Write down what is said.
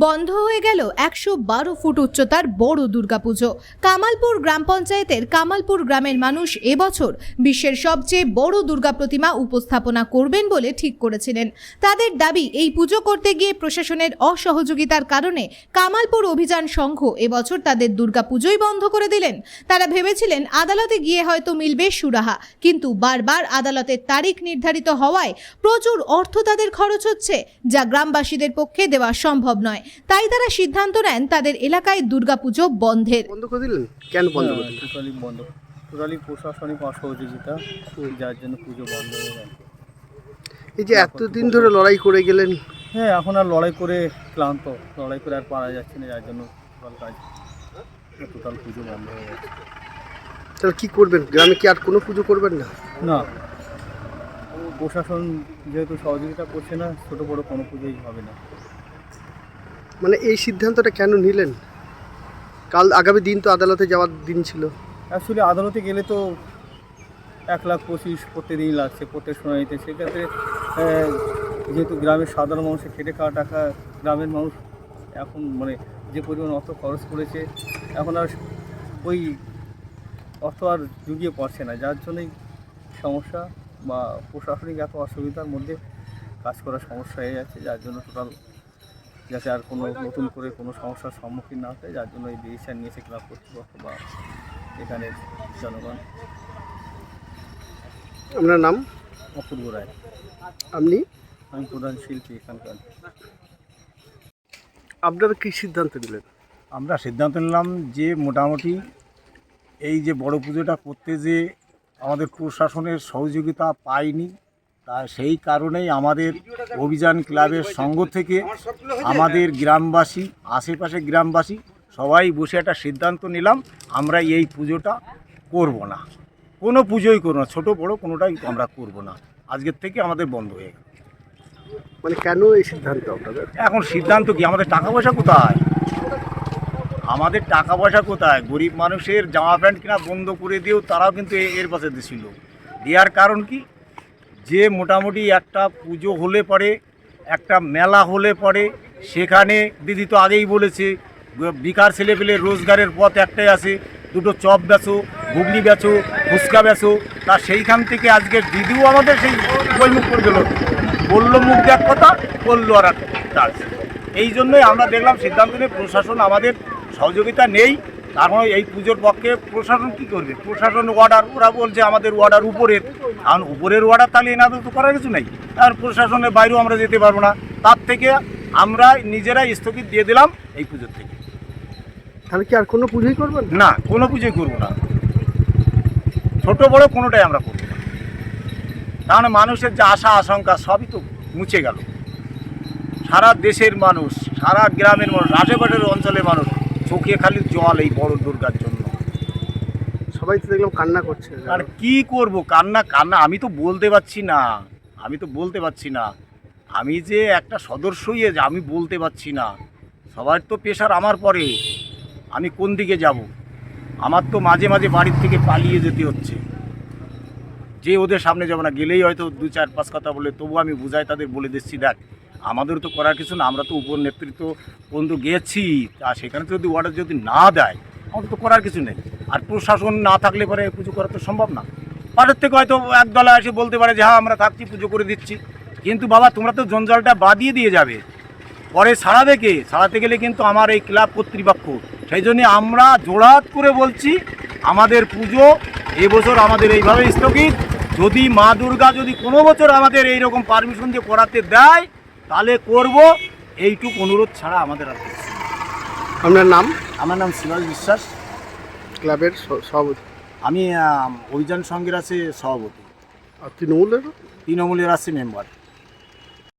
বন্ধ হয়ে গেল ১১২ ফুট উচ্চতার বড় দুর্গাপুজো। কামালপুর গ্রাম পঞ্চায়েতের কামালপুর গ্রামের মানুষ এবছর বিশ্বের সবচেয়ে বড় দুর্গা প্রতিমা উপস্থাপনা করবেন বলে ঠিক করেছিলেন। তাদের দাবি, এই পুজো করতে গিয়ে প্রশাসনের অসহযোগিতার কারণে কামালপুর অভিযান সংঘ এবছর তাদের দুর্গাপুজোই বন্ধ করে দিলেন। তারা ভেবেছিলেন আদালতে গিয়ে হয়তো মিলবে সুরাহা, কিন্তু বারবার আদালতের তারিখ নির্ধারিত হওয়ায় প্রচুর অর্থ তাদের খরচ হচ্ছে, যা গ্রামবাসীদের পক্ষে দেওয়া সম্ভব নয়। তাই তারা সিদ্ধান্ত নেন তাদের এলাকায় দুর্গাপুজো বন্ধের। বন্ধ করে দিলেন? কেন বন্ধ করে দিলেন? টোটালি প্রশাসনিক অসহযোগিতা, যার জন্য পুজো বন্ধ হয়ে গেল। এই যে এতদিন ধরে লড়াই করে গেলেন। হ্যাঁ, এখন আর লড়াই করে ক্লান্ত, লড়াই করে আর পারা যাচ্ছে না, যার জন্য টোটাল পুজো বন্ধ হয়ে গেছে। তাহলে কী করবেন? গ্রামে কি আর কোনো পুজো করবেন না? না, প্রশাসন যেহেতু সহযোগিতা করছে না, ছোটো বড়ো কোনো পুজোই হবে না। মানে এই সিদ্ধান্তটা কেন নিলেন? কাল আগামী দিন তো আদালতে যাওয়ার দিন ছিল। অ্যাকচুয়ালি আদালতে গেলে তো 1,25,000 প্রত্যেকদিন লাগছে, প্রত্যেক শুনানিতে। সেক্ষেত্রে যেহেতু গ্রামের সাধারণ মানুষের খেটে খাওয়া টাকা, গ্রামের মানুষ এখন মানে যে পরিমাণ অর্থ খরচ করেছে, এখন আর ওই অর্থ আর জুগিয়ে পড়ছে না, যার জন্যই সমস্যা বা প্রশাসনিক এত অসুবিধার মধ্যে কাজ করার সমস্যা হয়ে যাচ্ছে, যার জন্য টোটাল যাতে আর কোনো নতুন করে কোনো সমস্যার সম্মুখীন না হয়, যার জন্য এই ডিসিশন নিয়েছে ক্লাব কর্তৃপক্ষ বা এখানে জনগণ। আপনার নাম? অপূর্ব রায়। আপনি? আমি প্রধান শিল্পী এখানকার। আপনারা কী সিদ্ধান্ত নিলেন? আমরা সিদ্ধান্ত নিলাম যে মোটামুটি এই যে বড় পুজোটা করতে যে আমাদের প্রশাসনের সহযোগিতা পাইনি, তা সেই কারণেই আমাদের অভিযান ক্লাবের সঙ্গ থেকে আমাদের গ্রামবাসী, আশেপাশে গ্রামবাসী সবাই বসে একটা সিদ্ধান্ত নিলাম, আমরা এই পুজোটা করব না, কোনো পুজোই করব না, ছোটো বড়ো কোনোটাই আমরা করব না। আজকের থেকে আমাদের বন্ধ হয়ে গেল। মানে কেন এই সিদ্ধান্ত আপনাদের? এখন সিদ্ধান্ত কি? আমাদের টাকা পয়সা কোথায়? আমাদের টাকা পয়সা কোথায়? গরিব মানুষের জামা প্যান্ট কিনা বন্ধ করে দিয়েও তারাও কিন্তু এর পাশে দিছিল। দেওয়ার কারণ কি? যে মোটামুটি একটা পুজো হলে পরে, একটা মেলা হলে পরে, সেখানে দিদি তো আগেই বলেছে বেকার ছেলেপেলে রোজগারের পথ একটাই আছে, দুটো চপ বেচো, ঘুগনি বেচো, ফুচকা বেচো। তা সেইখান থেকে আজকে দিদিও আমাদের সেই বইমুখ করে দিল, বললো মুখ দেখ কথা, বললো আর একটা। এই জন্যই আমরা দেখলাম সিদ্ধান্ত নিয়ে প্রশাসন আমাদের সহযোগিতা নেই। কারণ এই পুজোর পক্ষে প্রশাসন কী করবে? প্রশাসন অর্ডার, ওরা বলছে আমাদের অর্ডার উপরের, কারণ উপরের অর্ডার তাহলে এনাদের তো করার কিছু নেই, আর প্রশাসনের বাইরেও আমরা যেতে পারবো না। তার থেকে আমরা নিজেরাই স্থগিত দিয়ে দিলাম এই পুজোর থেকে। তাহলে কি আর কোনো পুজোই করবেন না? কোনো পুজোই করবো না, ছোট বড় কোনোটাই আমরা করবো না। কারণ মানুষের যে আশা আশঙ্কা সবই তো মুছে গেল। সারা দেশের মানুষ, সারা গ্রামের মানুষ, আশেপাশের অঞ্চলের মানুষ চোখে খালি জল এই বড় দুর্গার জন্য। সবাই তো দেখলাম কান্না করছে। আর কি করব? কান্না কান্না আমি তো বলতে পারছি না, আমি যে একটা সদস্যই আমি বলতে পারছি না। সবার তো প্রেশার আমার পরে, আমি কোন দিকে যাব? আমার তো মাঝে মাঝে বাড়ির থেকে পালিয়ে যেতে হচ্ছে, যে ওদের সামনে যাব না, গেলেই হয়তো 2-4-5 কথা বলে, তবু আমি বুঝাই তাদের, বলে দিচ্ছি দেখ আমাদেরও তো করার কিছু না, আমরা তো উপর নেতৃত্ব পর্যন্ত গেছি, আর সেখানে যদি অর্ডার যদি না দেয় আমাদের তো করার কিছু নেই। আর প্রশাসন না থাকলে পরে পুজো করা তো সম্ভব না। পাশের থেকে হয়তো একদলা এসে বলতে পারে যে হ্যাঁ আমরা থাকছি, পুজো করে দিচ্ছি, কিন্তু বাবা তোমরা তো জঞ্জালটা বাদিয়ে দিয়ে যাবে, পরে ছাড়াবে কে? ছাড়াতে গেলে কিন্তু আমার এই ক্লাব কর্তৃপক্ষ। সেই জন্য আমরা জোড়হাত করে বলছি আমাদের পুজো এবছর আমাদের এইভাবে স্থগিত। যদি মা দুর্গা যদি কোনো বছর আমাদের এইরকম পারমিশন দিয়ে করাতে দেয় তাহলে করব, এইটুকু অনুরোধ ছাড়া আমাদের আর কিছু নেই। আপনার নাম? আমার নাম শিবাজ বিশ্বাস, ক্লাবের সভাপতি। আমি অভিযান সংঘের আছে সভাপতি, আর তৃণমূলের? তৃণমূলের আছে মেম্বার।